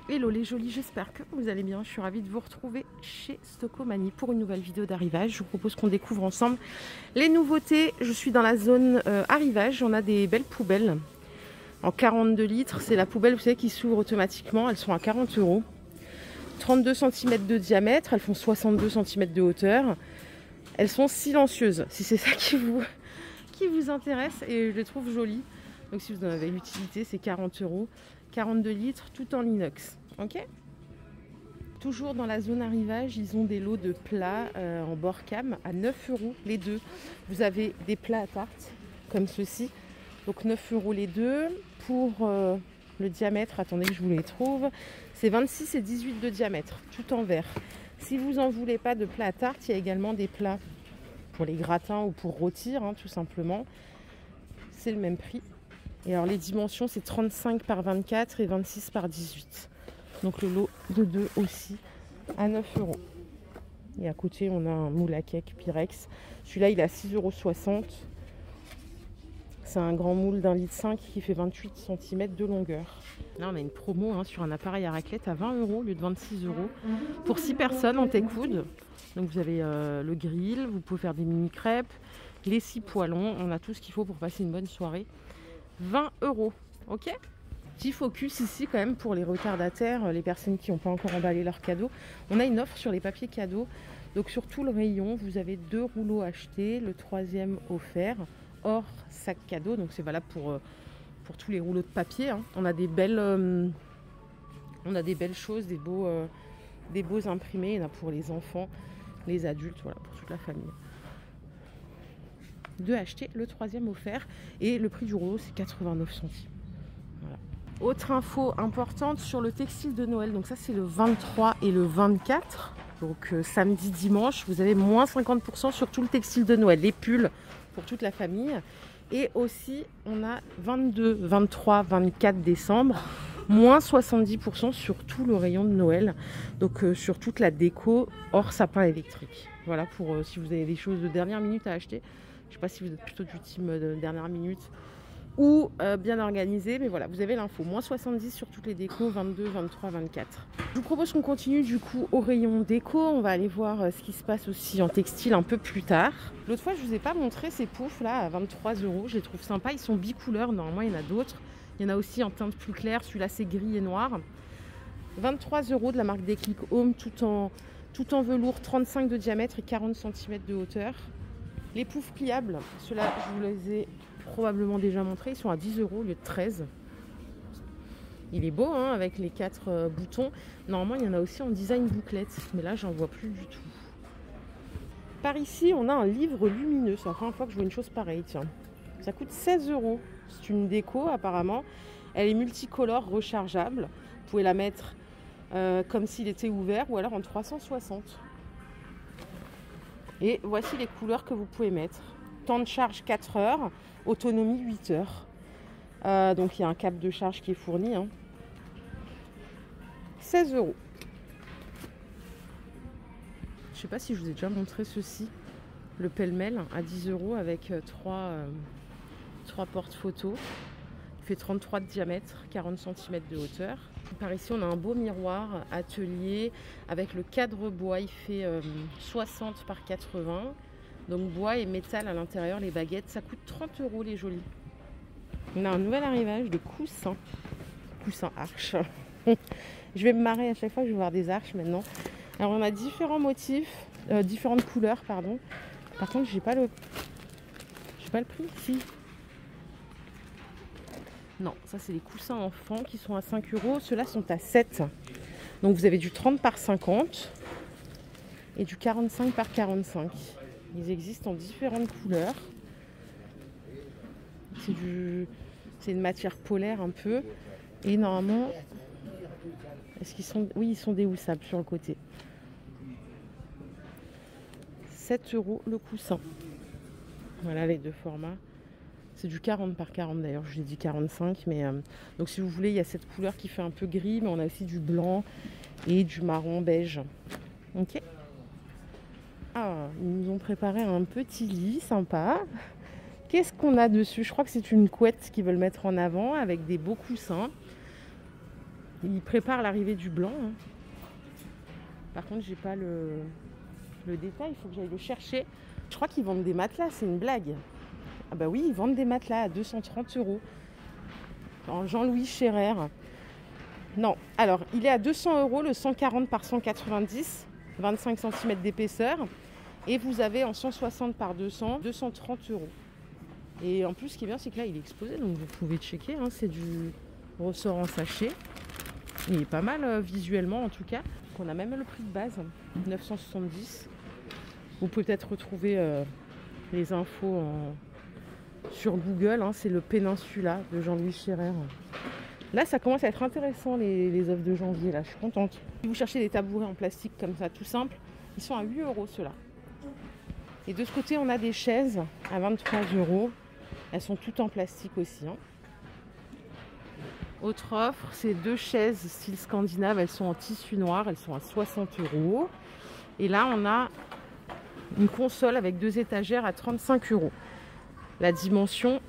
Hello les jolis, j'espère que vous allez bien. Je suis ravie de vous retrouver chez Stockomanie pour une nouvelle vidéo d'arrivage. Je vous propose qu'on découvre ensemble les nouveautés. Je suis dans la zone arrivage. On a des belles poubelles en 42 litres. C'est la poubelle, vous savez, qui s'ouvre automatiquement. Elles sont à 40 €. 32 cm de diamètre. Elles font 62 cm de hauteur. Elles sont silencieuses, si c'est ça qui vous intéresse. Et je les trouve jolies. Donc si vous en avez l'utilité, c'est 40 €. 42 litres, tout en inox. Ok. Toujours dans la zone arrivage, ils ont des lots de plats en bord cam à 9 € les deux. Vous avez des plats à tarte comme ceci. Donc 9 € les deux. Pour le diamètre, attendez que je vous les trouve, c'est 26 et 18 de diamètre, tout en verre. Si vous n'en voulez pas de plats à tarte, il y a également des plats pour les gratins ou pour rôtir, hein, tout simplement. C'est le même prix. Et alors les dimensions, c'est 35 par 24 et 26 par 18. Donc le lot de 2 aussi à 9 €. Et à côté, on a un moule à cake Pyrex. Celui-là, il est à 6,60 €. C'est un grand moule d'1,5 litre qui fait 28 cm de longueur. Là, on a une promo sur un appareil à raclette à 20 € au lieu de 26 € pour 6 personnes en taille-coude. Donc vous avez le grill, vous pouvez faire des mini crêpes, les 6 poêlons. On a tout ce qu'il faut pour passer une bonne soirée. 20 €, ok. Petit focus ici quand même pour les retardataires, les personnes qui n'ont pas encore emballé leurs cadeaux. On a une offre sur les papiers cadeaux. Donc sur tout le rayon, vous avez 2 rouleaux achetés, le 3e offert, hors sac cadeau. Donc c'est valable pour tous les rouleaux de papier. Hein. On a des belles choses, des beaux imprimés. Il y en a pour les enfants, les adultes, voilà, pour toute la famille. 2 achetés, le 3e offert et le prix du rouleau c'est 89 centimes. Voilà. Autre info importante sur le textile de Noël, donc ça c'est le 23 et le 24, donc samedi, dimanche, vous avez moins 50% sur tout le textile de Noël, les pulls pour toute la famille. Et aussi on a 22, 23, 24 décembre, moins 70% sur tout le rayon de Noël, donc sur toute la déco hors sapin électrique. Voilà pour si vous avez des choses de dernière minute à acheter. Je ne sais pas si vous êtes plutôt du team de dernière minute ou bien organisé, mais voilà, vous avez l'info. Moins 70 sur toutes les décos, 22, 23, 24. Je vous propose qu'on continue du coup au rayon déco. On va aller voir ce qui se passe aussi en textile un peu plus tard. L'autre fois, je ne vous ai pas montré ces poufs là à 23 €. Je les trouve sympas. Ils sont bicouleurs. Normalement, il y en a d'autres. Il y en a aussi en teinte plus claire. Celui-là, c'est gris et noir. 23 € de la marque Déclic Home, tout en velours, 35 de diamètre et 40 cm de hauteur. Les poufs pliables, ceux-là, je vous les ai probablement déjà montrés. Ils sont à 10 € au lieu de 13. Il est beau, hein, avec les 4 boutons. Normalement, il y en a aussi en design bouclette. Mais là, j'en vois plus du tout. Par ici, on a un livre lumineux. C'est la première fois que je vois une chose pareille. Tiens. Ça coûte 16 €. C'est une déco, apparemment. Elle est multicolore, rechargeable. Vous pouvez la mettre comme s'il était ouvert ou alors en 360. Et voici les couleurs que vous pouvez mettre. Temps de charge 4 heures, autonomie 8 heures. Donc il y a un câble de charge qui est fourni. 16 €. Je ne sais pas si je vous ai déjà montré ceci. Le pêle-mêle à 10 € avec 3 porte-photos. Il fait 33 de diamètre, 40 cm de hauteur. Par ici, on a un beau miroir atelier avec le cadre bois. Il fait 60 par 80. Donc bois et métal à l'intérieur, les baguettes. Ça coûte 30 € les jolis. On a un nouvel arrivage de coussins. Coussins arches. Je vais me marrer à chaque fois que je vais voir des arches maintenant. Alors on a différents motifs, différentes couleurs, pardon. Par contre, j'ai pas le prix. Si. Non, ça c'est les coussins enfants qui sont à 5 €. Ceux-là sont à 7. Donc vous avez du 30 par 50 et du 45 par 45. Ils existent en différentes couleurs. C'est une matière polaire un peu. Et normalement, est-ce qu'ils sont... Oui, ils sont déhoussables sur le côté. 7 € le coussin. Voilà les deux formats. C'est du 40 par 40 d'ailleurs, je l'ai dit 45. Mais donc si vous voulez, il y a cette couleur qui fait un peu gris, mais on a aussi du blanc et du marron beige. Ok. Ah, ils nous ont préparé un petit lit sympa. Qu'est-ce qu'on a dessus? Je crois que c'est une couette qu'ils veulent mettre en avant avec des beaux coussins. Ils préparent l'arrivée du blanc. Hein. Par contre, j'ai pas le détail, il faut que j'aille le chercher. Je crois qu'ils vendent des matelas, c'est une blague. Ah bah oui, ils vendent des matelas à 230 €. En Jean-Louis Scherer. Non, alors il est à 200 € le 140 par 190, 25 cm d'épaisseur. Et vous avez en 160 par 200, 230 €. Et en plus, ce qui est bien, c'est que là, il est exposé, donc vous pouvez checker. Hein, c'est du ressort en sachet. Il est pas mal visuellement, en tout cas. Donc, on a même le prix de base, 970. Vous pouvez peut-être retrouver les infos sur Google. Hein, c'est le Péninsula de Jean-Louis Scherer. Là, ça commence à être intéressant, les offres de janvier. Là, je suis contente. Si vous cherchez des tabourets en plastique comme ça, tout simple, ils sont à 8 € ceux-là. Et de ce côté, on a des chaises à 23 €. Elles sont toutes en plastique aussi. Hein. Autre offre, c'est 2 chaises style scandinave. Elles sont en tissu noir. Elles sont à 60 €. Et là, on a une console avec 2 étagères à 35 €. La dimension,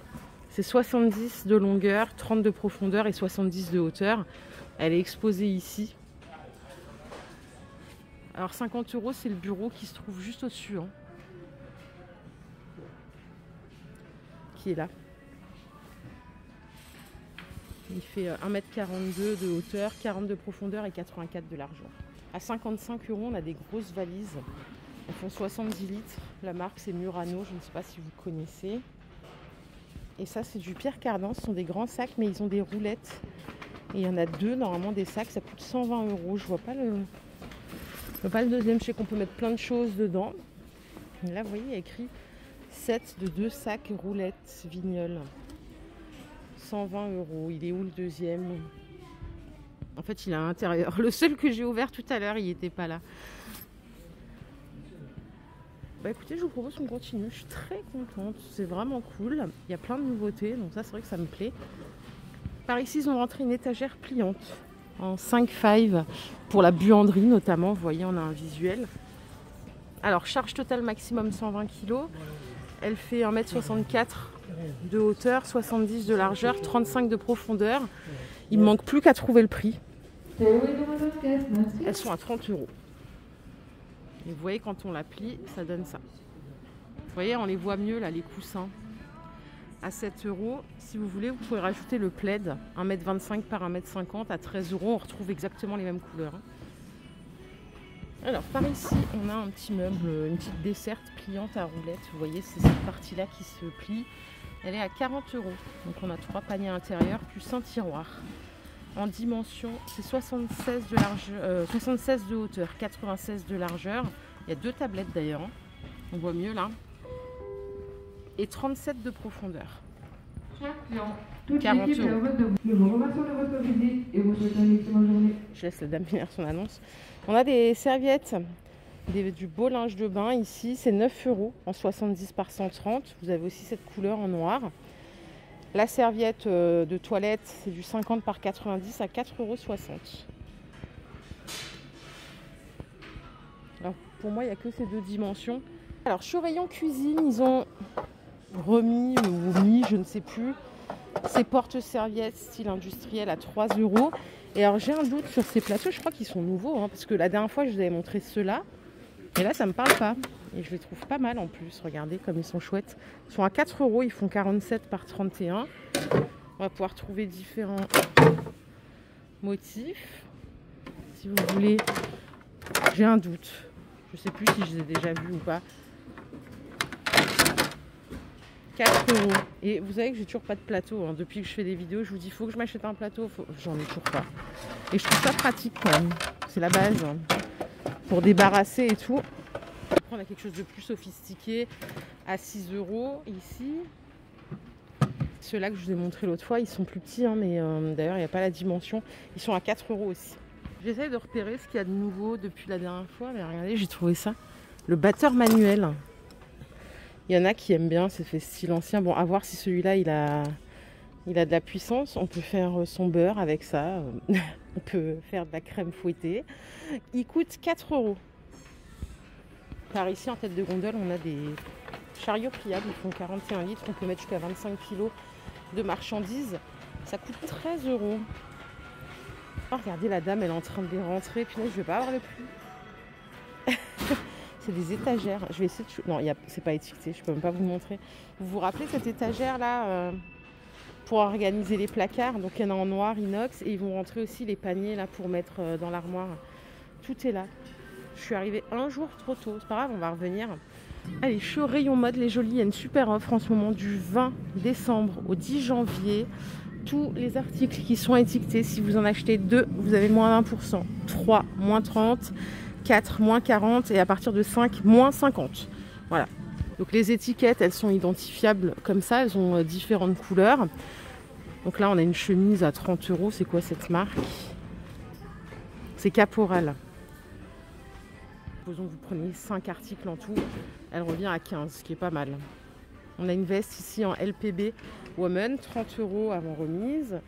c'est 70 de longueur, 30 de profondeur et 70 de hauteur. Elle est exposée ici. Alors 50 €, c'est le bureau qui se trouve juste au-dessus. Hein. Qui est là. Il fait 1,42 m de hauteur, 40 de profondeur et 84 de largeur. À 55 €, on a des grosses valises. Elles font 70 litres. La marque, c'est Murano. Je ne sais pas si vous connaissez. Et ça, c'est du Pierre Cardin. Ce sont des grands sacs, mais ils ont des roulettes. Et il y en a 2, normalement, des sacs. Ça coûte 120 €. Je vois pas le deuxième. Je sais qu'on peut mettre plein de choses dedans. Et là, vous voyez, il y a écrit 7 de 2 sacs roulettes Vignol. 120 €. Il est où le deuxième? En fait, il est à l'intérieur. Le seul que j'ai ouvert tout à l'heure, il n'était pas là. Bah écoutez, je vous propose qu'on continue. Je suis très contente. C'est vraiment cool. Il y a plein de nouveautés. Donc ça, c'est vrai que ça me plaît. Par ici, ils ont rentré une étagère pliante en 5x pour la buanderie notamment. Vous voyez, on a un visuel. Alors, charge totale maximum 120 kg. Elle fait 1,64 m de hauteur, 70 de largeur, 35 de profondeur. Il ne manque plus qu'à trouver le prix. Elles sont à 30 €. Et vous voyez, quand on la plie, ça donne ça. Vous voyez, on les voit mieux là, les coussins. À 7 €. Si vous voulez, vous pouvez rajouter le plaid, 1,25 m par 1,50 m à 13 €. On retrouve exactement les mêmes couleurs. Alors, par ici, on a un petit meuble, une petite desserte pliante à roulettes. Vous voyez, c'est cette partie-là qui se plie. Elle est à 40 €. Donc, on a 3 paniers intérieurs plus un tiroir. En dimension, c'est 76 de largeur, 76 de hauteur, 96 de largeur. Il y a 2 tablettes d'ailleurs. Hein. On voit mieux là. Et 37 de profondeur. 40 €. Je laisse la dame finir son annonce. On a des serviettes, du beau linge de bain ici. C'est 9 € en 70 par 130. Vous avez aussi cette couleur en noir. La serviette de toilette, c'est du 50 par 90 à 4,60 €. Alors pour moi, il n'y a que ces 2 dimensions. Alors, je suis au rayon cuisine. Ils ont remis ou mis, je ne sais plus, ces porte-serviettes style industriel à 3 €. Et alors, j'ai un doute sur ces plateaux. Je crois qu'ils sont nouveaux. Hein, parce que la dernière fois, je vous avais montré ceux-là. Et là, ça ne me parle pas. Et je les trouve pas mal en plus. Regardez comme ils sont chouettes. Ils sont à 4 €. Ils font 47 par 31. On va pouvoir trouver différents motifs. Si vous voulez. J'ai un doute. Je ne sais plus si je les ai déjà vus ou pas. 4 €. Et vous savez que j'ai toujours pas de plateau. Hein. Depuis que je fais des vidéos, je vous dis, il faut que je m'achète un plateau. J'en ai toujours pas. Et je trouve ça pratique quand même. C'est la base. Hein. Pour débarrasser et tout. On a quelque chose de plus sophistiqué à 6 € ici. Ceux-là que je vous ai montré l'autre fois, ils sont plus petits, hein, mais d'ailleurs, il n'y a pas la dimension. Ils sont à 4 € aussi. J'essaye de repérer ce qu'il y a de nouveau depuis la dernière fois, mais regardez, j'ai trouvé ça. Le batteur manuel. Il y en a qui aiment bien, c'est fait style ancien. Bon, à voir si celui-là, il a de la puissance. On peut faire son beurre avec ça. On peut faire de la crème fouettée. Il coûte 4 €. Par ici, en tête de gondole, on a des chariots pliables. Ils font 41 litres. On peut mettre jusqu'à 25 kg de marchandises. Ça coûte 13 €. Oh, regardez, la dame, elle est en train de les rentrer. Puis là, je vais pas avoir le prix. C'est des étagères. Je vais essayer de... Non, c'est pas étiqueté, je peux même pas vous montrer. Vous vous rappelez cette étagère-là pour organiser les placards? Donc, il y en a en noir, inox. Et ils vont rentrer aussi les paniers là pour mettre dans l'armoire. Tout est là. Je suis arrivée un jour trop tôt. C'est pas grave, on va revenir. Allez, je suis au rayon mode, les Jolies. Il y a une super offre en ce moment du 20 décembre au 10 janvier. Tous les articles qui sont étiquetés, si vous en achetez 2, vous avez moins 20%. 3, moins 30. 4, moins 40. Et à partir de 5, moins 50. Voilà. Donc les étiquettes, elles sont identifiables comme ça. Elles ont différentes couleurs. Donc là, on a une chemise à 30 €. C'est quoi cette marque? C'est Caporal. Supposons que vous preniez 5 articles en tout, elle revient à 15, ce qui est pas mal. On a une veste ici en LPB Woman, 30 € avant remise.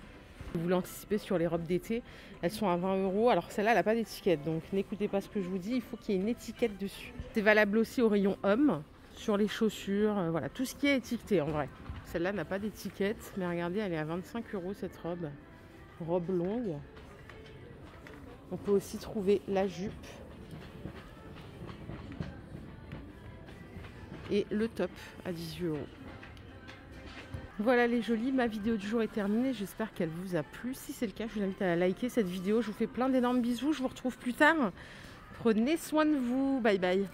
Vous voulez anticiper sur les robes d'été, elles sont à 20 €. Alors celle-là, elle n'a pas d'étiquette, donc n'écoutez pas ce que je vous dis, il faut qu'il y ait une étiquette dessus. C'est valable aussi au rayon homme, sur les chaussures, voilà, tout ce qui est étiqueté en vrai. Celle-là n'a pas d'étiquette, mais regardez, elle est à 25 € cette robe. Robe longue. On peut aussi trouver la jupe. Et le top à 18 €. Voilà les Jolies, ma vidéo du jour est terminée. J'espère qu'elle vous a plu. Si c'est le cas, je vous invite à liker cette vidéo. Je vous fais plein d'énormes bisous. Je vous retrouve plus tard. Prenez soin de vous. Bye bye.